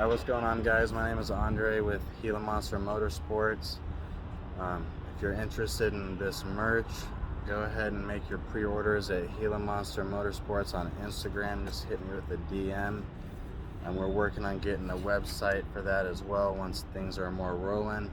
What's going on, guys? My name is Andre with Gila Monster Motorsports. If you're interested in this merch, go ahead and make your pre-orders at Gila Monster Motorsports on Instagram. Just hit me with a DM, and we're working on getting a website for that as well once things are more rolling.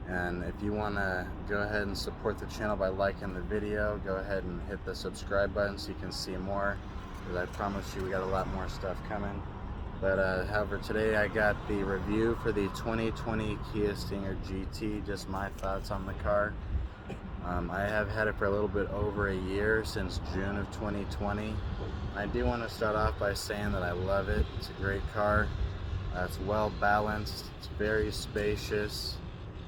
And if you want to go ahead and support the channel by liking the video, go ahead and hit the subscribe button so you can see more, because I promise you we got a lot more stuff coming. But however, today I got the review for the 2020 Kia Stinger GT, just my thoughts on the car. I have had it for a little bit over a year, since June of 2020. I do want to start off by saying that I love it. It's a great car. It's well balanced, it's very spacious.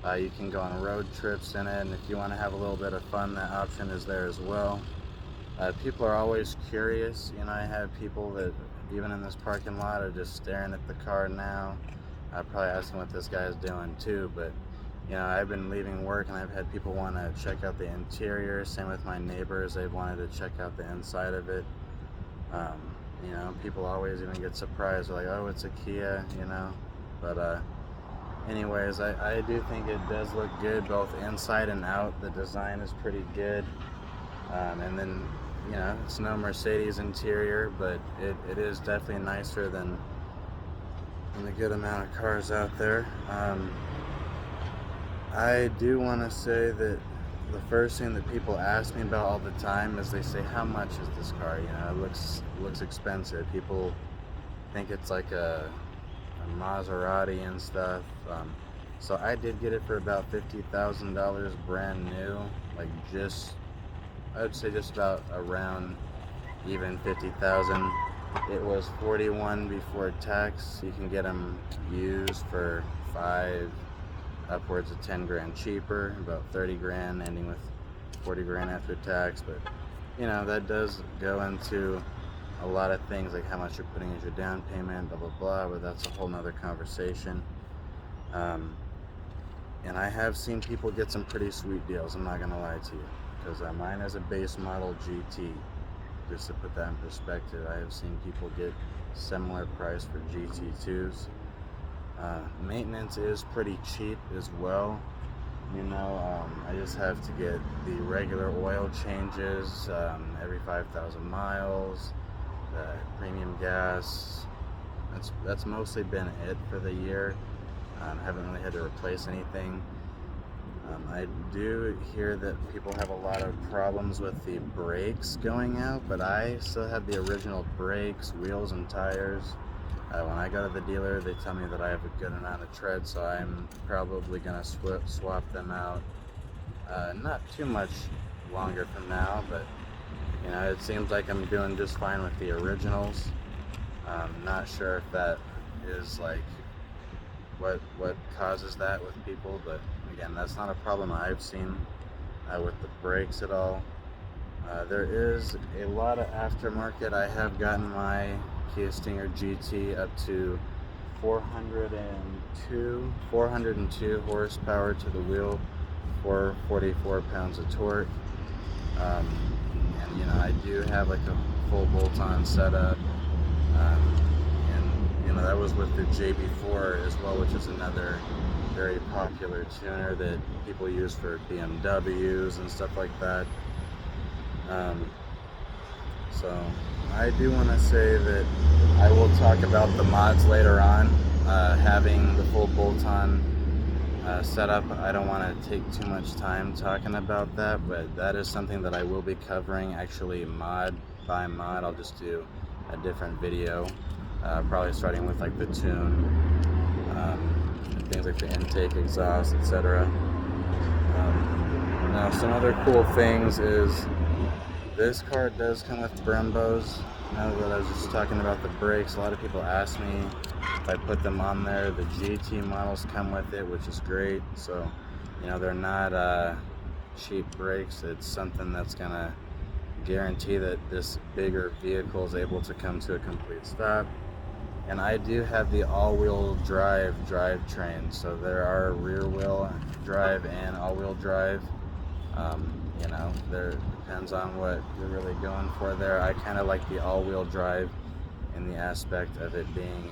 You can go on road trips in it, and if you want to have a little bit of fun, that option is there as well. People are always curious. I have people that, even in this parking lot, are just staring at the car now. Probably asking what this guy is doing too, but I've been leaving work and I've had people want to check out the interior. Same with my neighbors, they've wanted to check out the inside of it. People always even get surprised, like, oh, it's a Kia, but anyways, I do think it does look good both inside and out. The design is pretty good. And then it's no Mercedes interior, but it is definitely nicer than a good amount of cars out there. I do want to say that the first thing that people ask me about all the time is, they say, how much is this car? It looks expensive. People think it's like a Maserati and stuff. So I did get it for about $50,000 brand new, I would say just about around even 50,000. It was 41 before tax. You can get them used for 5, upwards of 10 grand cheaper, about 30 grand, ending with 40 grand after tax. But that does go into a lot of things, like how much you're putting as your down payment, blah blah blah, but that's a whole nother conversation. And I have seen people get some pretty sweet deals, I'm not gonna lie to you, because mine is a base model GT. Just to put that in perspective, I have seen people get similar price for GT2s. Maintenance is pretty cheap as well. I just have to get the regular oil changes every 5,000 miles, premium gas. That's mostly been it for the year. Haven't really had to replace anything. I do hear that people have a lot of problems with the brakes going out, but I still have the original brakes, wheels, and tires. When I go to the dealer, they tell me that I have a good amount of tread, so I'm probably going to swap them out not too much longer from now, but it seems like I'm doing just fine with the originals. Not sure if that is like what causes that with people, but again, that's not a problem I've seen with the brakes at all. There is a lot of aftermarket. I have gotten my Kia Stinger GT up to 402 horsepower to the wheel, 444 pounds of torque. And I do have like a full bolt-on setup. That was with the JB4 as well, which is another very popular tuner that people use for BMWs and stuff like that. So I do want to say that I will talk about the mods later on. Having the full bolt-on setup, I don't want to take too much time talking about that, but that is something that I will be covering, actually mod by mod. I'll just do a different video, probably starting with like the tune, things like the intake, exhaust, etc. Now, some other cool things is this car does come with Brembos. Now that I was just talking about the brakes, a lot of people ask me if I put them on there. The GT models come with it, which is great. So they're not cheap brakes. It's something that's gonna guarantee that this bigger vehicle is able to come to a complete stop. And I do have the all-wheel drive drivetrain, so there are rear-wheel drive and all-wheel drive. There depends on what you're really going for there. I kind of like the all-wheel drive in the aspect of it being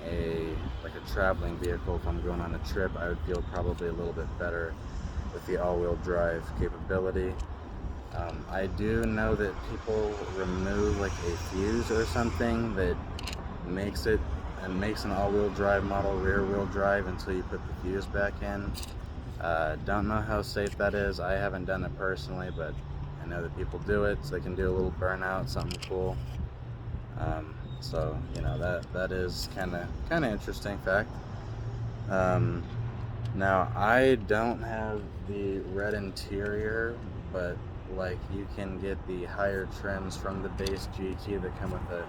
like a traveling vehicle. If I'm going on a trip, I would feel probably a little bit better with the all-wheel drive capability. I do know that people remove like a fuse or something that makes an all-wheel drive model rear-wheel drive until you put the fuse back in. Don't know how safe that is. I haven't done it personally, but I know that people do it, so they can do a little burnout, something cool. So you know, that is kind of interesting fact. Now I don't have the red interior, but like you can get the higher trims from the base GT that come with a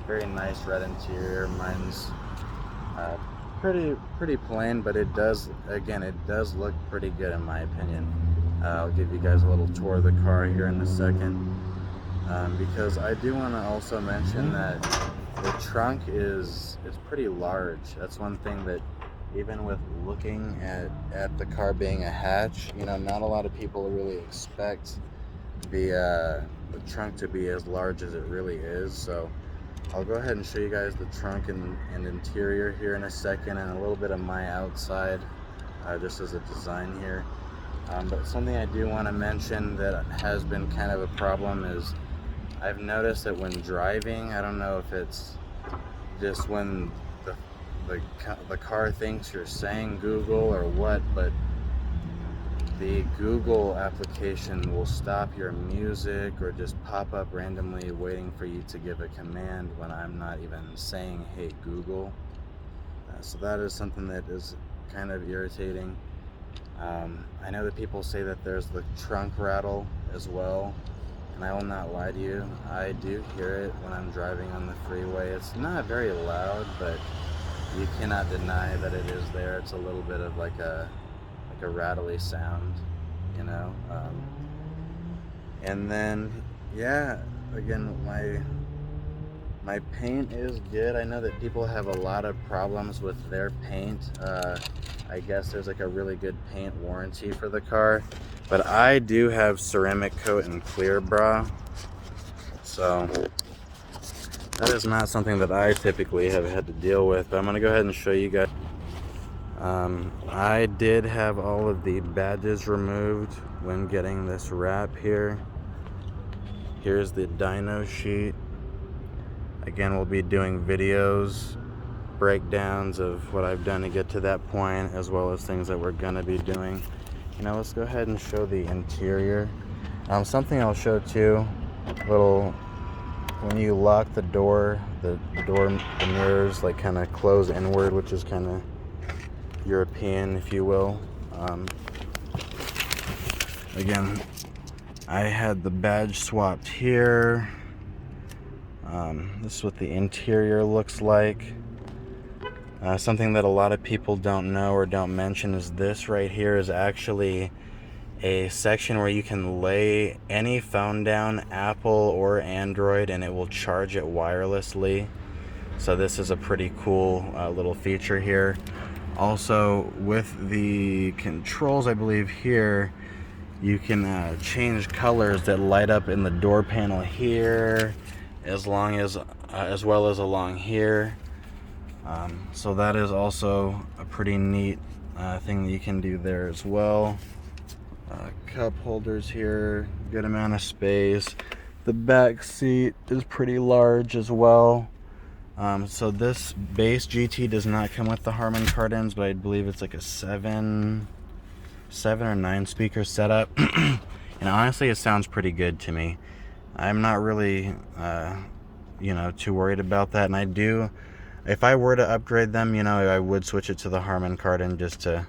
very nice red interior. Mine's pretty plain, but it does look pretty good in my opinion. I'll give you guys a little tour of the car here in a second, because I do want to also mention that the trunk is pretty large. That's one thing that, even with looking at the car being a hatch, you know, not a lot of people really expect the trunk to be as large as it really is. So I'll go ahead and show you guys the trunk and interior here in a second, and a little bit of my outside, just as a design here. But something I do want to mention that has been kind of a problem is I've noticed that when driving, I don't know if it's just when the car thinks you're saying Google or what, but the Google application will stop your music or just pop up randomly waiting for you to give a command when I'm not even saying, hey Google. So that is something that is kind of irritating. I know that people say that there's the trunk rattle as well, and I will not lie to you, I do hear it when I'm driving on the freeway. It's not very loud, but you cannot deny that it is there. It's a little bit of like a rattly sound, you know. And then yeah, again, my paint is good. I know that people have a lot of problems with their paint. I guess there's like a really good paint warranty for the car, but I do have ceramic coat and clear bra, so that is not something that I typically have had to deal with. But I'm gonna go ahead and show you guys. I did have all of the badges removed when getting this wrap here. Here's the dyno sheet. Again, we'll be doing videos, breakdowns of what I've done to get to that point, as well as things that we're gonna be doing. Now let's go ahead and show the interior. Something I'll show too, when you lock the door, the mirrors like kind of close inward, which is kind of European, if you will. Again, I had the badge swapped here. This is what the interior looks like. Something that a lot of people don't know or don't mention is this right here is actually a section where you can lay any phone down, Apple or Android, and it will charge it wirelessly. So this is a pretty cool little feature here. Also, with the controls, I believe here, you can change colors that light up in the door panel here, as well as along here. So that is also a pretty neat thing that you can do there as well. Cup holders here, good amount of space. The back seat is pretty large as well. So this base GT does not come with the Harman Kardons, but I believe it's like a 7 or 9 speaker setup. And honestly, it sounds pretty good to me. I'm not really too worried about that. And I do, if I were to upgrade them, I would switch it to the Harman Kardon just to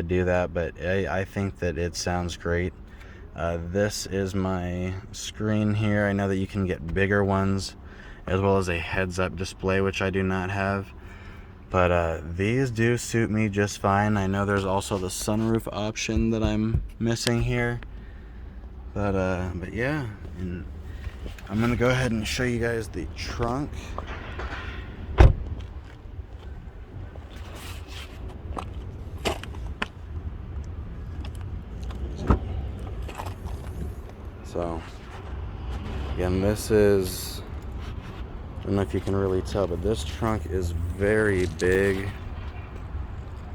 do that. But I think that it sounds great. This is my screen here. I know that you can get bigger ones, as well as a heads-up display, which I do not have. But these do suit me just fine. I know there's also the sunroof option that I'm missing here. But yeah, and I'm gonna go ahead and show you guys the trunk. So again, this is, I don't know if you can really tell, but this trunk is very big.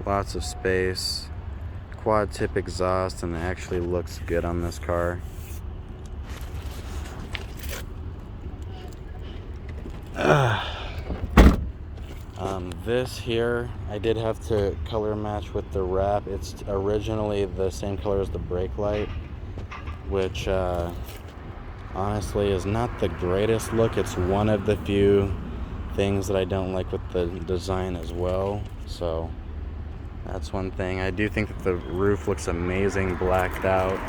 Lots of space. Quad tip exhaust, and it actually looks good on this car. This here, I did have to color match with the wrap. It's originally the same color as the brake light, which honestly is not the greatest look. It's one of the few things that I don't like with the design as well. So that's one thing. I do think that the roof looks amazing blacked out.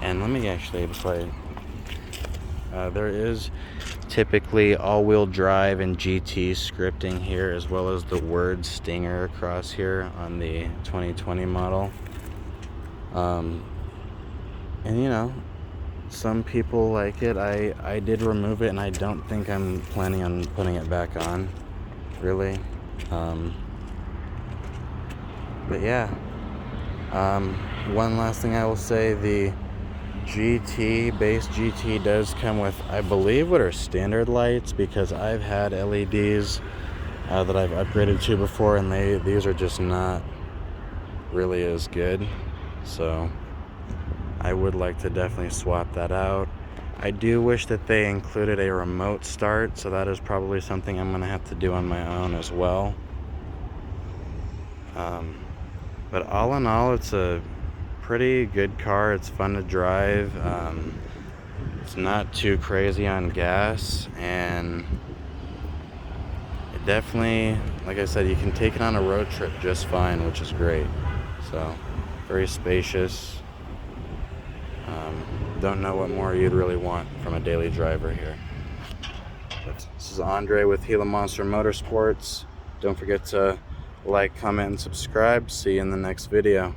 And let me actually play. There is typically all-wheel drive and GT scripting here, as well as the word Stinger across here on the 2020 model. And you know, some people like it. I did remove it, and I don't think I'm planning on putting it back on, really. But yeah, one last thing I will say, the base GT does come with, I believe, what are standard lights, because I've had LEDs that I've upgraded to before, and these are just not really as good. So I would like to definitely swap that out. I do wish that they included a remote start, so that is probably something I'm gonna have to do on my own as well. But all in all, it's a pretty good car. It's fun to drive. It's not too crazy on gas, and it definitely, like I said, you can take it on a road trip just fine, which is great. So very spacious. Don't know what more you'd really want from a daily driver here. But this is Andre with Gila Monster Motorsports. Don't forget to like, comment, and subscribe. See you in the next video.